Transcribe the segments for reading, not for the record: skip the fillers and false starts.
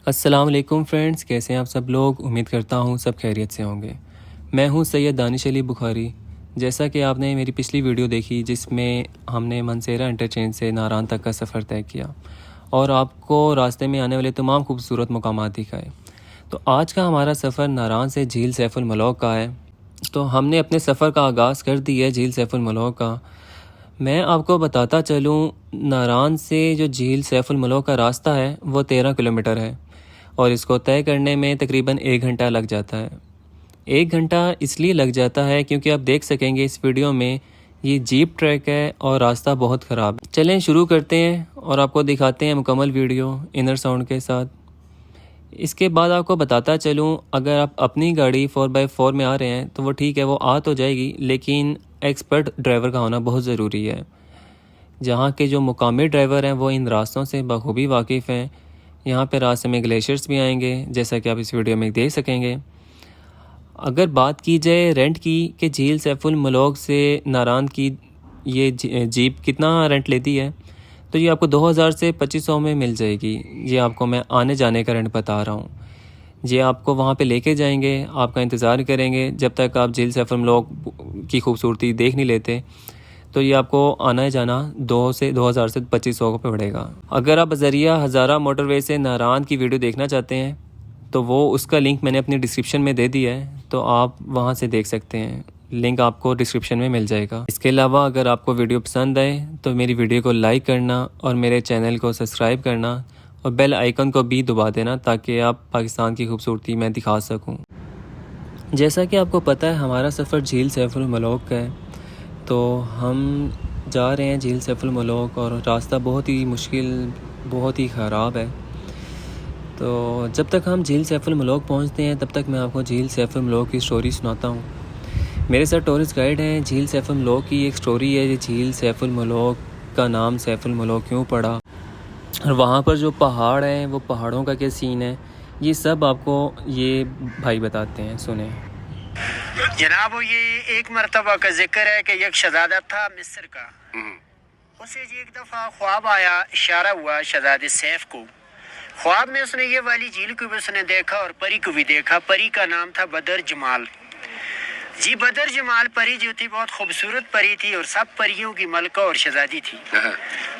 السلام علیکم فرینڈز، کیسے ہیں آپ سب لوگ؟ امید کرتا ہوں سب خیریت سے ہوں گے۔ میں ہوں سید دانش علی بخاری۔ جیسا کہ آپ نے میری پچھلی ویڈیو دیکھی جس میں ہم نے منسیرہ انٹرچینج سے ناران تک کا سفر طے کیا اور آپ کو راستے میں آنے والے تمام خوبصورت مقامات دکھائے، تو آج کا ہمارا سفر ناران سے جھیل سیف الملوک کا ہے۔ تو ہم نے اپنے سفر کا آغاز کر دی ہے جھیل سیف الملوک کا۔ میں آپ کو بتاتا چلوں، ناران سے جو جھیل سیف الملوک کا راستہ ہے وہ 13 کلومیٹر ہے اور اس کو طے کرنے میں تقریباً 1 گھنٹہ لگ جاتا ہے۔ 1 گھنٹہ اس لیے لگ جاتا ہے کیونکہ آپ دیکھ سکیں گے اس ویڈیو میں یہ جیپ ٹریک ہے اور راستہ بہت خراب ہے۔ چلیں شروع کرتے ہیں اور آپ کو دکھاتے ہیں مکمل ویڈیو انر ساؤنڈ کے ساتھ۔ اس کے بعد آپ کو بتاتا چلوں، اگر آپ اپنی گاڑی 4x4 میں آ رہے ہیں تو وہ ٹھیک ہے، وہ آ تو جائے گی، لیکن ایکسپرٹ ڈرائیور کا ہونا بہت ضروری ہے۔ جہاں کے جو مقامی ڈرائیور ہیں وہ ان راستوں سے بخوبی واقف ہیں۔ یہاں پہ راستے میں گلیشیئرز بھی آئیں گے جیسا کہ آپ اس ویڈیو میں دیکھ سکیں گے۔ اگر بات کی جائے رینٹ کی کہ جھیل سیف الملوک سے ناران کی یہ جیپ کتنا رینٹ لیتی ہے، تو یہ آپ کو 2000 سے 2500 میں مل جائے گی۔ یہ آپ کو میں آنے جانے کا رینٹ بتا رہا ہوں۔ یہ آپ کو وہاں پہ لے کے جائیں گے، آپ کا انتظار کریں گے جب تک آپ جھیل سیف الملوک کی خوبصورتی دیکھ نہیں لیتے، تو یہ آپ کو آنا جانا 2000 سے 2500 پہ پڑے گا۔ اگر آپ بذریعہ ہزارہ موٹر وے سے ناران کی ویڈیو دیکھنا چاہتے ہیں تو وہ اس کا لنک میں نے اپنی ڈسکرپشن میں دے دیا ہے، تو آپ وہاں سے دیکھ سکتے ہیں۔ لنک آپ کو ڈسکرپشن میں مل جائے گا۔ اس کے علاوہ اگر آپ کو ویڈیو پسند آئے تو میری ویڈیو کو لائک کرنا اور میرے چینل کو سبسکرائب کرنا اور بیل آئیکن کو بھی دبا دینا تاکہ آپ پاکستان کی خوبصورتی میں دکھا سکوں۔ جیسا کہ آپ کو پتہ ہے ہمارا سفر جھیل سیف الملوک کا ہے، تو ہم جا رہے ہیں جھیل سیف الملوک اور راستہ بہت ہی مشکل، بہت ہی خراب ہے۔ تو جب تک ہم جھیل سیف الملوک پہنچتے ہیں تب تک میں آپ کو جھیل سیف الملوک کی سٹوری سناتا ہوں۔ میرے ساتھ ٹورسٹ گائیڈ ہیں۔ جھیل سیف الملوک کی ایک سٹوری ہے، یہ جھیل سیف الملوک کا نام سیف الملوک کیوں پڑا اور وہاں پر جو پہاڑ ہیں وہ پہاڑوں کا کیا سین ہے، یہ سب آپ کو یہ بھائی بتاتے ہیں، سنیں۔ جناب یہ ایک مرتبہ کا ذکر ہے کہ ایک شہزادہ تھا مصر کا، اسے جی ایک دفعہ خواب آیا، اشارہ ہوا شہزادے سیف کو۔ خواب میں اس نے یہ والی جھیل کو بھی اس نے دیکھا اور پری کو بھی دیکھا۔ پری کا نام تھا بدر جمال۔ جی بدر جمال پری جو تھی بہت خوبصورت پری تھی اور سب پریوں کی ملکہ اور شہزادی تھی۔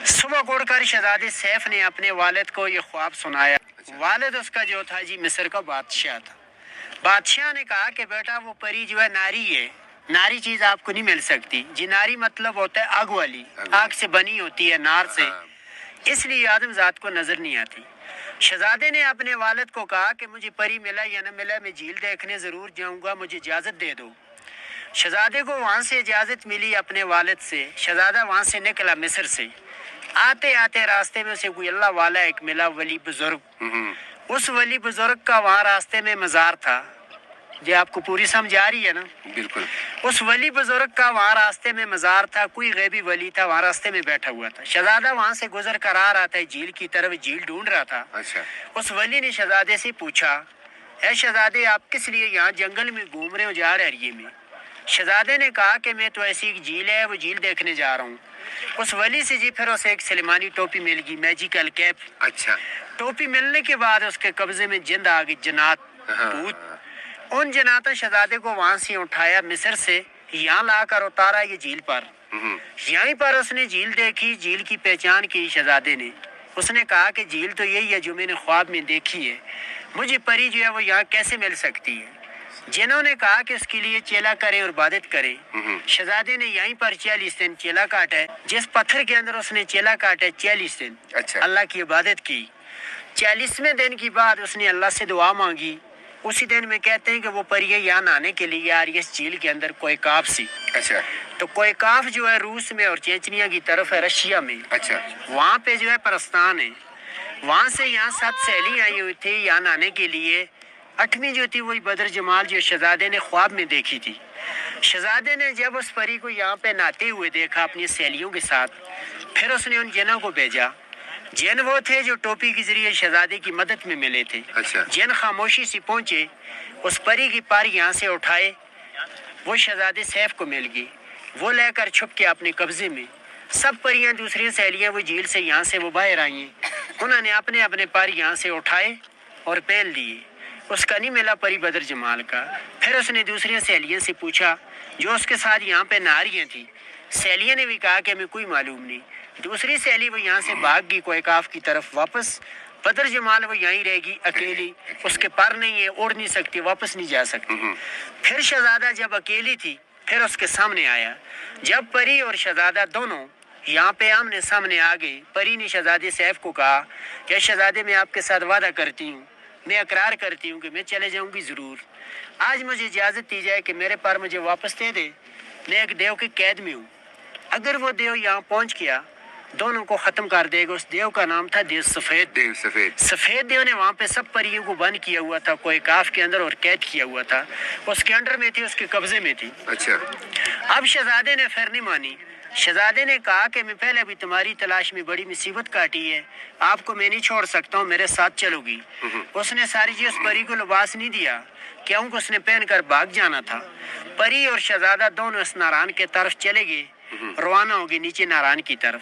صبح اڑ کر شہزادے سیف نے اپنے والد کو یہ خواب سنایا۔ والد اس کا جو تھا جی مصر کا بادشاہ تھا۔ بادشاہ نے کہا کہ بیٹا وہ پری جو ہے ناری ہے، ناری چیز آپ کو نہیں مل سکتی جی۔ ناری مطلب ہوتا ہے آگ والی، آگ سے بنی ہوتی ہے، نار سے، اس لیے آدم ذات کو نظر نہیں آتی۔ شہزادے نے اپنے والد کو کہا کہ مجھے پری ملا یا نہ ملا، میں جھیل دیکھنے ضرور جاؤں گا، مجھے اجازت دے دو۔ شہزادے کو وہاں سے اجازت ملی اپنے والد سے۔ شہزادہ وہاں سے نکلا مصر سے۔ آتے آتے راستے میں اسے کوئی اللہ والا ایک ملا، ولی بزرگ۔ اس ولی بزرگ کا وہاں راستے میں مزار تھا۔ جی آپ کو پوری سمجھ آ رہی ہے نا؟ بالکل۔ اس ولی بزرگ کا وہاں راستے میں مزار تھا، کوئی غیبی ولی تھا وہاں راستے میں بیٹھا ہوا تھا۔ شہزادہ وہاں سے گزر کر آ رہا تھا جھیل کی طرف، جھیل ڈھونڈ رہا تھا۔ اس ولی نے شہزادے سے پوچھا، اے شہزادے آپ کس لیے یہاں جنگل میں گھوم رہے ہو، جا رہے ایریے میں؟ شہزادے نے کہا کہ میں تو ایسی ایک جھیل ہے، وہ جھیل دیکھنے جا رہا ہوں۔ اس ولی سے جی پھر اسے ایک سلیمانی ٹوپی مل گئی، میجیکل کیپ۔ اچھا۔ ٹوپی ملنے کے بعد اس کے قبضے میں جند آ گئی، جنات، بھوت۔ ان جناتوں شہزادے کو وہاں سے اٹھایا مصر سے، یہاں لا کر اتارا یہ جھیل پر۔ یہیں پر اس نے جھیل دیکھی، جھیل کی پہچان کی شہزادے نے۔ اس نے کہا کہ جھیل تو یہی ہے جو میں نے خواب میں دیکھی ہے، مجھے پری جو ہے وہ یہاں کیسے مل سکتی ہے؟ جنہوں نے کہا کہ اس کے لیے چیلا کرے اور عبادت کرے۔ شہزادے نے یہیں پر 40 دن چیلا کاٹا ہے، جس پتھر کے اندر اس نے چیلا کاٹا ہے 40 دن اللہ کی عبادت کی۔ 40ویں دن کی بعد اس نے اللہ سے دعا مانگی۔ اسی دن میں کہتے ہیں کہ وہ پری یہاں نہانے کے لیے آ رہی ہے اس جھیل کے اندر، کوئی کاف سی۔ اچھا۔ تو کوئی کاف جو ہے روس میں اور چیچنیا کی طرف ہے، رشیا میں۔ اچھا۔ وہاں پہ جو ہے پرستان ہے۔ وہاں سے یہاں 7 سہیلیاں آئی ہوئی تھی یہاں نہانے کے لیے۔ 8ویں جو تھی وہی بدر جمال جو شہزادے نے خواب میں دیکھی تھی۔ شہزادے نے جب اس پری کو یہاں پہ نہاتے ہوئے دیکھا اپنی سہیلیوں کے ساتھ، پھر اس نے ان جنوں کو بھیجا۔ جن وہ تھے جو ٹوپی کے ذریعے شہزادے کی مدد میں ملے تھے۔ جن خاموشی سے پہنچے، اس پری کی پاری یہاں سے اٹھائے، وہ شہزادے سیف کو مل گئی، وہ لے کر چھپ کے اپنے قبضے میں۔ سب پریاں دوسری سہیلیاں وہ جھیل سے یہاں سے وہ باہر آئی ہیں، انہوں نے اپنے اپنے پاری یہاں سے اٹھائے और पेल दिए, उसका नहीं मिला परी बदर जमाल का। फिर उसने दूसरी सहेलियों से पूछा जो उसके साथ यहाँ पे नारियाँ थी। सहेलियों ने भी कहा कि हमें कोई मालूम नहीं। दूसरी सहेली वो यहाँ से भाग गई कोयकाफ की तरफ वापस। बदर जमाल वो यहीं रहेगी अकेली, उसके पर नहीं है, उड़ नहीं सकती, वापस नहीं जा सकती। फिर शहजादा जब अकेली थी फिर उसके सामने आया। जब परी और शहजादा दोनों यहाँ पे आमने सामने आ गए, परी ने शहजादे सैफ को कहा कि शहजादे मैं आपके साथ वादा करती हूँ, मैं इकरार करती हूँ कि मैं चले जाऊँगी ज़रूर। आज मुझे इजाज़त दी जाए कि मेरे पर मुझे वापस दे दे। मैं एक देव की कैद में हूँ। अगर वो देव यहाँ पहुँच गया दोनों को ख़त्म कर देगा। उस देव का नाम था देव सफ़ेद। देव सफेद। सफ़ेद देव ने वहाँ पे सब परियों को बंद किया हुआ था कोई काफ के अंदर और कैद किया हुआ था। उसके अंडर में थी, उसके कब्जे में थी। अच्छा। अब शहजादे ने फिर नहीं मानी। शहजादे ने कहा कि मैं पहले भी तुम्हारी तलाश में बड़ी मुसीबत काटी है, आपको मैं नहीं छोड़ सकता हूँ, मेरे साथ चलोगी। उसने सारी चीज उस परी को लिबास नहीं दिया क्योंकि उसने पहन कर भाग जाना था। परी और शहजादा दोनों इस नारायण के तरफ चले गए, रवाना हो गए नीचे नारायण की तरफ।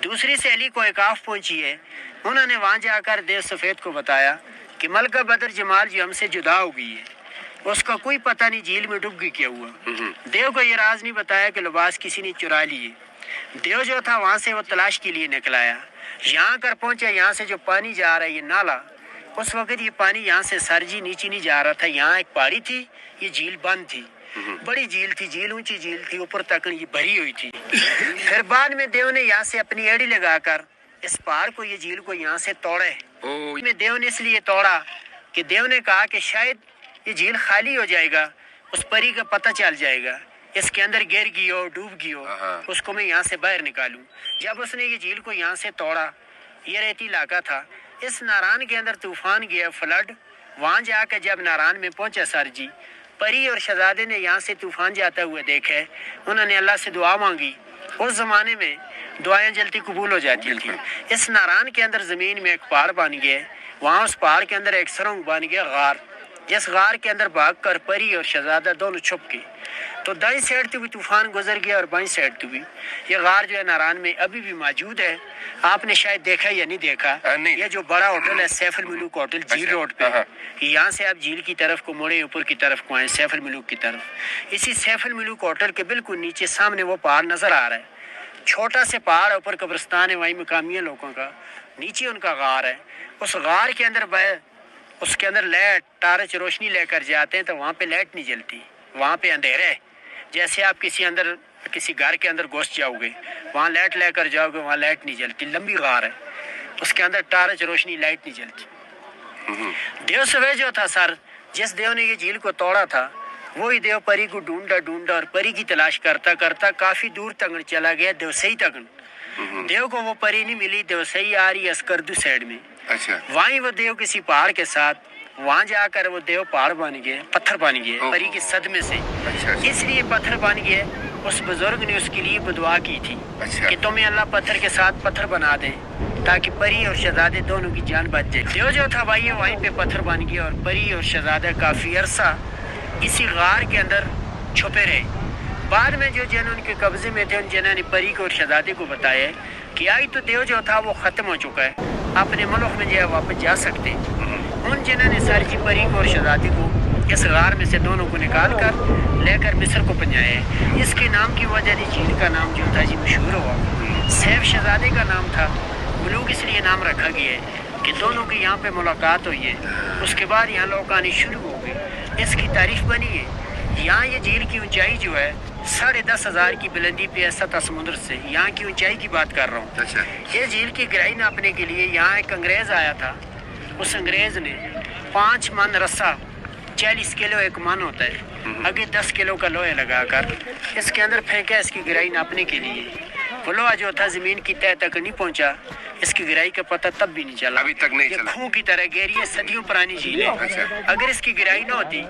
दूसरी सहेली को एकाफ पहुंची है। उन्होंने वहां जाकर देव सफेद को बताया कि मलका बदर जमाल जो हमसे जुदा हो गई है, उसका कोई पता नहीं झील में डूब गई क्या हुआ। देव को ये राज नहीं बताया कि लिबास किसी ने चुरा लिए। देव जो था वहां से वो तलाश के लिए निकलाया, यहाँ कर पहुंचा। यहाँ से जो पानी जा रहा है ये नाला, उस वक्त ये पानी यहाँ से सरजी नीचे नहीं जा रहा था। यहाँ एक पहाड़ी थी, ये झील बंद थी, बड़ी झील थी, झील ऊंची झील थी, ऊपर तक ये भरी हुई थी। फिर बाद में देव ने यहाँ से अपनी एड़ी लगाकर इस पहाड़ को, ये झील को यहाँ से तोड़े। में देव ने इसलिए तोड़ा कि देव ने कहा कि शायद ये झील खाली हो जाएगा, उस परी का पता चल जाएगा, इसके अंदर गिर गई हो, डूब गई हो, उसको मैं यहाँ से बाहर निकालूं। जब उसने ये झील को यहाँ से तोड़ा, ये रेती इलाका था, इस नारायण के अंदर तूफान गया, फ्लड। वहाँ जाकर जब नारायण में पहुंचा सरजी, परी और शहजादे ने यहाँ से तूफान जाता हुआ देखा है। उन्होंने अल्लाह से दुआ मांगी। उस जमाने में दुआएं जल्दी कबूल हो जाती थी। इस नारायण के अंदर जमीन में एक पहाड़ बन गया, वहाँ उस पहाड़ के अंदर एक सुरंग बन गया, गार। जिस गार के अंदर भागकर परी और शहजादा दोनों छुप गए। तो दाईं साइड से भी तूफान गुजर गया और बाईं साइड से भी। ये गार जो है नारायण में अभी भी मौजूद है। आपने शायद देखा या नहीं देखा, नहीं। ये जो बड़ा होटल है सैफुल मुलूक होटल, झील रोड पे, यहाँ से आप झील की तरफ को मुड़े, ऊपर की तरफ को आए सैफुल मुलूक की तरफ। इसी सैफुल मुलूक होटल के बिल्कुल नीचे सामने वो पहाड़ नजर आ रहा है, छोटा से पहाड़, ऊपर कब्रिस्तान है, वहीं मकामी लोगों का, नीचे उनका गार है। उस गार के अंदर उसके अंदर लाइट टार्च रोशनी लेकर जाते हैं तो वहाँ पे लाइट नहीं जलती, वहाँ पे अंधेरा है। जैसे आप किसी घर के अंदर घुस जाओगे, वहाँ लाइट लेकर जाओगे, वहाँ लाइट नहीं जलती, लंबी गार है, उसके अंदर टार्च रोशनी लाइट नहीं जलती। देव सवेज जो था सर, जिस देव ने ये झील को तोड़ा था, वही देव परी को ढूंढा और परी की तलाश करता करता काफी दूर तक चला गया, देवसई तक। देव को वो परी नहीं मिली। देवसई आ रही है अस्करदू साइड में। अच्छा। वहीं वो देव किसी पहाड़ के साथ, वहां जाकर वो देव पहाड़ बन गए, पत्थर बन गए परी के सदमे से। अच्छा। इसलिए पत्थर बन गए। उस बुजुर्ग ने उसके लिए दुआ की थी। अच्छा। कि तुम्हें अल्लाह पत्थर के साथ पत्थर बना दे ताकि परी और शहजादे दोनों की जान बच जाए। देव जो था भाई वहीं पे पत्थर बन गया और परी और शहजादा काफी अरसा इसी गार के अंदर छुपे रहे। बाद में जो जन उनके कब्जे में थे, उन जनों ने परी को और शहजादे को बताया कि आई तो देव जो था वो खत्म हो चुका है, अपने मुल्क में जो है वापस जा सकते। उन जनों ने सरजी परी को और शहजादे को इस गार में से दोनों को निकाल कर लेकर मिस्र को पहुंचाया। इसके नाम की वजह से झील का नाम जो था जी मशहूर हुआ। सैफ शहजादे का नाम था, मलूक इसलिए नाम रखा गया है कि दोनों की यहाँ पे मुलाकात हुई है। उसके बाद यहाँ लोग आने शुरू हो गए, इसकी तारीफ बनी है। यहाँ ये झील की ऊंचाई जो है 10,500 की बुलंदी पे है सतह समुद्र से। यहाँ की ऊंचाई की बात कर रहा हूँ। अच्छा। ये झील की गहराई नापने के लिए यहाँ एक अंग्रेज आया था। उस अंग्रेज ने 5 मन रस्सा, 40 किलो एक मन होता है, आगे 10 किलो का लोहा लगाकर इसके अंदर फेंका इसकी गहराई नापने के लिए। वो लोहा जो था जमीन की तह तक नहीं पहुंचा, इसकी गहराई का पता तब भी नहीं चला, अभी तक नहीं ये चला। खूह की तरह गहरी है, सदियों पुरानी झील है। अच्छा। अगर इसकी गहराई ना होती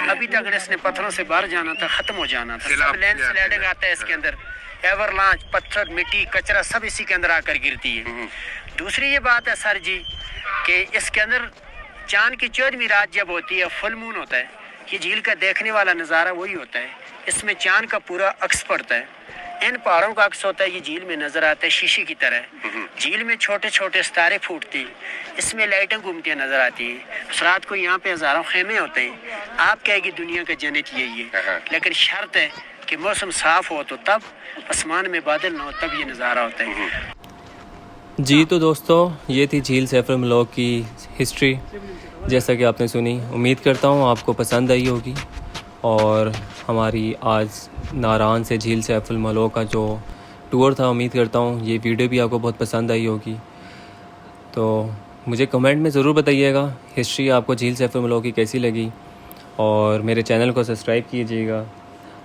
अभी तक इसने पत्थरों से बाहर जाना था, खत्म हो जाना था। सब लैंड स्लाइडिंग आता है इसके अंदर, एवरलांच, पत्थर, मिट्टी, कचरा सब इसी के अंदर आकर गिरती है। दूसरी ये बात है सर जी कि इसके अंदर चांद की 14वीं रात जब होती है, फुल मून होता है, ये झील का देखने वाला नज़ारा वही होता है। इसमें चांद का पूरा अक्स पड़ता है। इन पहाड़ों का अक्स होता है, ये झील में नजर आता है शीशे की तरह। झील में छोटे छोटे सितारे फूटते हैं, इसमें लाइटें घूमती नजर आती हैं। रात को यहाँ पे हजारों खेमे होते हैं। आप कहेगी दुनिया का जन्नत यही है, लेकिन शर्त है कि मौसम साफ हो, तो तब आसमान में बादल ना हो, तब ये नज़ारा होता है। जी तो दोस्तों, ये थी झील सैफुल मलोक की हिस्ट्री, जैसा कि आपने सुनी। उम्मीद करता हूँ आपको पसंद आई होगी, और हमारी आज नारान से झील सैफुल मलोक का जो टूर था, उम्मीद करता हूँ ये वीडियो भी आपको बहुत पसंद आई होगी। तो मुझे कमेंट में ज़रूर बताइएगा हिस्ट्री आपको झील सैफुल मलोक की कैसी लगी, और मेरे चैनल को सब्सक्राइब कीजिएगा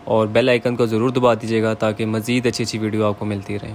और बेल आइकन को ज़रूर दबा दीजिएगा ताकि मज़ीद अच्छी अच्छी वीडियो आपको मिलती रहे।